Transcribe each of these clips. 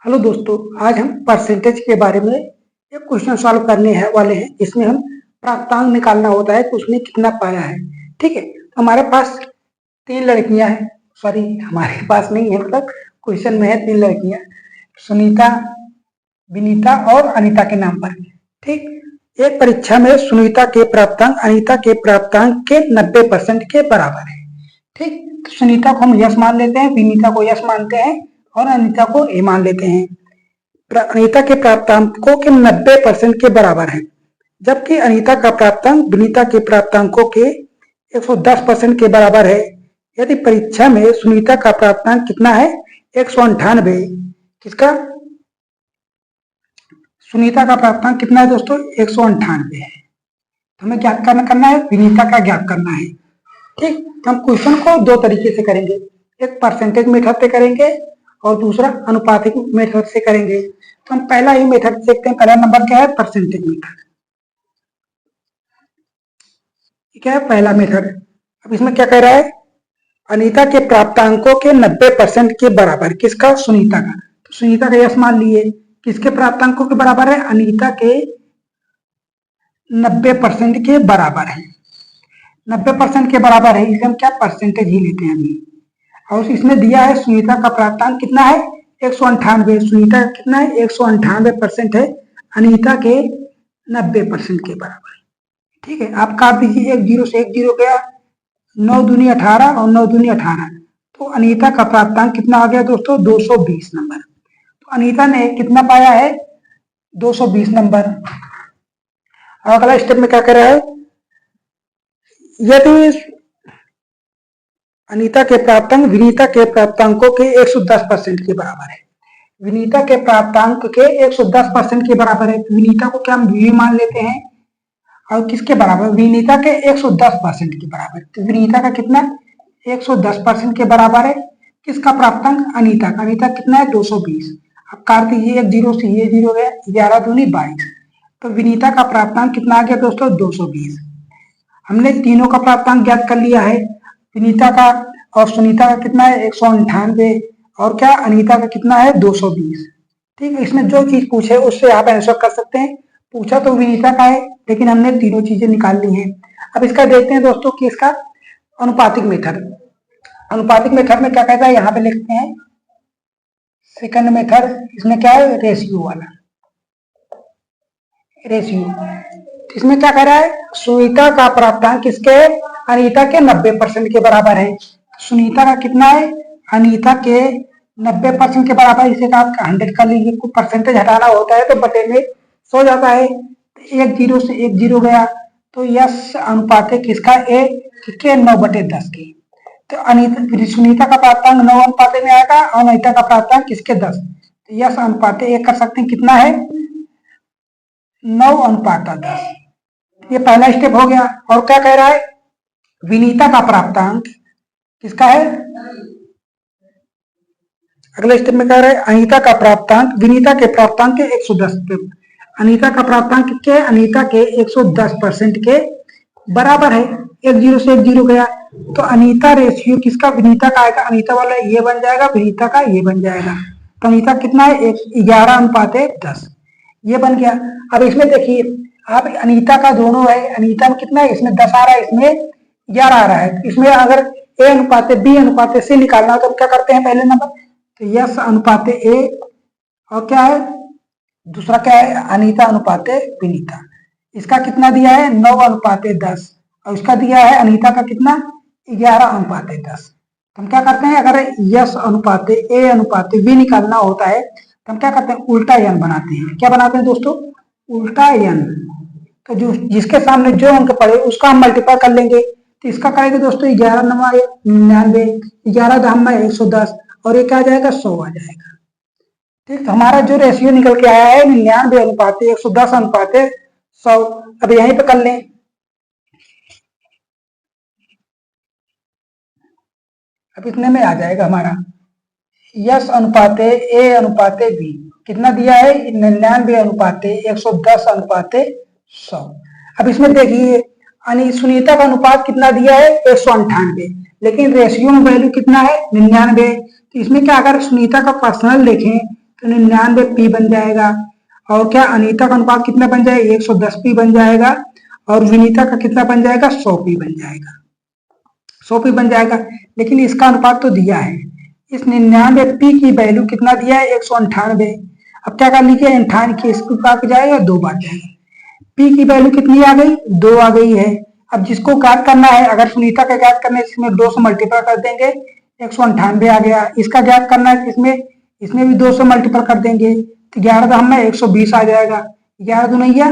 Hello दोस्तों, आज हम परसेंटेज के बारे में एक क्वेश्चन सॉल्व करने वाले हैं। इसमें हम प्राप्तांक निकालना होता है कि उसने कितना पाया है। ठीक है, तो हमारे पास तीन लड़कियां हैं। सॉरी, हमारे पास नहीं है, मतलब क्वेश्चन में है तीन लड़कियां, सुनीता, विनीता और अनीता के नाम पर। ठीक, एक परीक्षा में सुनीता के प्राप्तांक अनीता के प्राप्तांक के 90% के बराबर है। ठीक, तो सुनीता को हम यस मान लेते हैं, विनीता को यस मानते हैं और अनीता को ए मान लेते हैं। अनीता के प्राप्तांकों के 90% के बराबर है, जबकि अनीता का प्राप्तांक विनीता के प्राप्तांकों के 110% के बराबर है। यदि परीक्षा में सुनीता का प्राप्तांक कितना है, 198, किसका, सुनीता का प्राप्तांक कितना है दोस्तों, 198 है। तो हमें ज्ञात करना है, विनीता का ज्ञात करना है। ठीक, हम क्वेश्चन को दो तरीके से करेंगे, एक परसेंटेज मेथड से करेंगे और दूसरा अनुपातिक मेथड से करेंगे। तो हम पहला ही मेथड देखते हैं। पहला नंबर क्या है, परसेंटेज मेथड। क्या है पहला मेथड। अब इसमें क्या कह रहा है, अनीता के प्राप्तांकों के 90% के बराबर, किसका, सुनीता का। तो सुनीता का यस मान लिए, किसके प्राप्तांकों के बराबर है, अनीता के 90% के बराबर है। 90% के बराबर है, इसे हम क्या परसेंटेज ही लेते हैं अभी। और इसमें दिया है सुनीता का प्राप्तांक कितना है, 198। सुनीता का कितना है, 198% है, अनीता के 90% के बराबर। ठीक है, आप काट दीजिए, 1 0 से 1 0 गया, 9 दूनी 18 और 9 दूनी 18। तो अनीता का प्राप्तांक कितना आ गया दोस्तों, 220 नंबर। तो अनीता ने कितना पाया है, 220 नंबर। अगला स्टेप में क्या कर रहा है, यदि अनीता के प्राप्तांक विनीता के प्राप्तांकों के 110% के बराबर है, विनीता के प्राप्तांक के 110% के बराबर है, तो विनीता को क्या हम वी मान लेते हैं, और किसके बराबर, विनीता के 110% के बराबर। तो विनीता का कितना, 110% के बराबर है, किसका प्राप्तांक, अनीता का। अनीता कितना है, 220। अब काट दीजिए, 1 0 से ये 0 गया, 11 दूनी 22। तो विनीता का प्राप्तांक कितना आ गया दोस्तों, 220। हमने तीनों का प्राप्तांक ज्ञात कर लिया है, विनीता का और सुनीता का कितना है, 198, और क्या, अनीता का कितना है, 220। ठीक है, इसमें जो चीज पूछे उससे आप आंसर कर सकते हैं। पूछा तो विनीता का है, लेकिन हमने तीनों चीजें निकाल ली हैं। अब इसका देखते हैं दोस्तों कि इसका अनुपातिक मेथड। अनुपातिक मेथड में क्या कहता है, यहाँ पे लिखते हैं सेकंड मेथड। इसमें क्या है, रेशियो वाला, रेशियो। इसमें क्या कह रहा है, सुनीता का प्राप्तांक किसके, अनीता के 90% के बराबर है। सुनीता का कितना है, अनीता के 90% के बराबर। इसे आप 100 कर लीजिए, कुछ परसेंटेज हटाना होता है तो बटे में सो जाता है। 1 0 से 1 0 गया, तो यस अनुपात है किसका, ए के 9/10 की। तो अनीता सुनीता का प्राप्तांक 9 अनुपात में आएगा और अनीता का प्राप्तांक किसके 10। तो यस अनुपात ए कर सकते हैं, कितना है, 9:10। ये पहला स्टेप हो गया। और क्या कह रहा है, विनीता का प्राप्तांक किसका है, अगले स्टेप में कह रहा है अनीता का प्राप्तांक विनीता के प्राप्तांक के 110 पे, अनीता का प्राप्तांक क्या है, अनीता के 110% के बराबर है। 1 0 से 1 0 गया, तो अनीता रेशियो किसका, विनीता का आएगा। अनीता वाला ये बन जाएगा, विनीता का ये बन जाएगा। तो अनीता कितना है, 11:10, ये बन गया। अब इसमें देखिए, आप अनीता का दोनों है, अनीता में कितना है, इसमें 10 आ रहा है, इसमें 11 आ रहा है। इसमें अगर ए अनुपात बी अनुपात से निकालना हो तो हम क्या करते हैं, पहले नंबर तो यस अनुपात ए, और क्या है दूसरा, क्या है, अनीता अनुपात विनीता। इसका कितना दिया है, 9:10, और इसका दिया है अनीता का कितना, 11:10। तो हम क्या करते हैं, अगर यस अनुपात ए अनुपात बी निकालना होता है तो हम क्या करते हैं, उल्टा एन बनाते हैं। क्या बनाते हैं दोस्तों, उल्टा एन। तो जो जिसके सामने जो अंक पड़े उसका हम मल्टीप्लाई कर लेंगे। तो इसका करेंगे दोस्तों, 11 9 99, 11 10 110, और ये क्या आ जाएगा, 100 आ जाएगा। ठीक, तो हमारा जो रेशियो निकल के आया है 99 अनुपात 110 अनुपात 100। अब यहीं पे कर लें, अब इतने में आ जाएगा हमारा यस अनुपात ए अनुपात बी। कितना दिया है, 99 अनुपात 110 अनुपात 100। अब इसमें देखिए, सुनीता का अनुपात कितना दिया है, 198, लेकिन रेशियो में वैल्यू कितना है, 99। तो इसमें क्या, अगर सुनीता का पर्सनल देखें तो 99p बन जाएगा। और क्या अनीता का अनुपात कितना बन जाएगा, 110p बन जाएगा। और विनीता का कितना बन जाएगा, 100p बन जाएगा, 100p बन जाएगा। लेकिन इसका अनुपात तो दिया है, इस 99p की वैल्यू कितना दिया है, 198। अब क्या कर लीजिए, 98 की इसको काट जाएगा, 2 बार जाएगा। p की वैल्यू कितनी आ गई, 2 आ गई है। अब जिसको ज्ञात करना है, अगर सुनीता का ज्ञात करना है इसमें 2 से मल्टीपल कर देंगे, 198 आ गया। इसका ज्ञात करना है इसमें भी 2 से मल्टीपल कर देंगे, तो 11 में 120 आ जाएगा, 11 दुनैया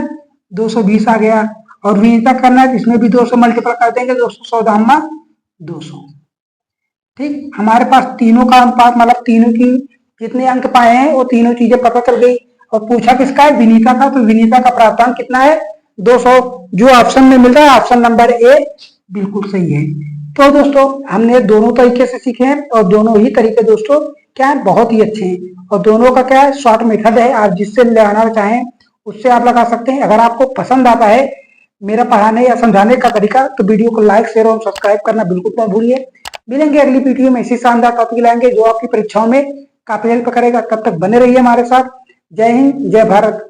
220 आ गया। और विनीता करना है इसमें भी 2 से मल्टीपल कर देंगे, 214 200। ठीक, हमारे पास तीनों का अनुपात मतलब तीनों की जितने अंक पाए हैं वो तीनों चीजें पता चल गई। और पूछा किसका है, विनीता का, तो विनीता का प्राप्तांक कितना है, 200, जो ऑप्शन में मिल रहा है ऑप्शन नंबर ए बिल्कुल सही है। तो दोस्तों हमने दोनों तरीके से सीखे हैं और दोनों ही तरीके दोस्तों क्या है, बहुत ही अच्छे हैं। और दोनों का क्या है, शॉर्ट मेथड है, आप जिससे लगाना चाहें उससे आप लगा सकते हैं। अगर आपको पसंद आता है मेरा पढ़ाने या समझाने का तरीका तो वीडियो को लाइक शेयर और सब्सक्राइब करना बिल्कुल मत भूलिए। मिलेंगे अगली वीडियो में इसी शानदार टॉपिक लाएंगे जो आपकी परीक्षाओं में काफी हेल्प करेगा। तब तक बने रहिए हमारे साथ। जय हिंद, जय भारत।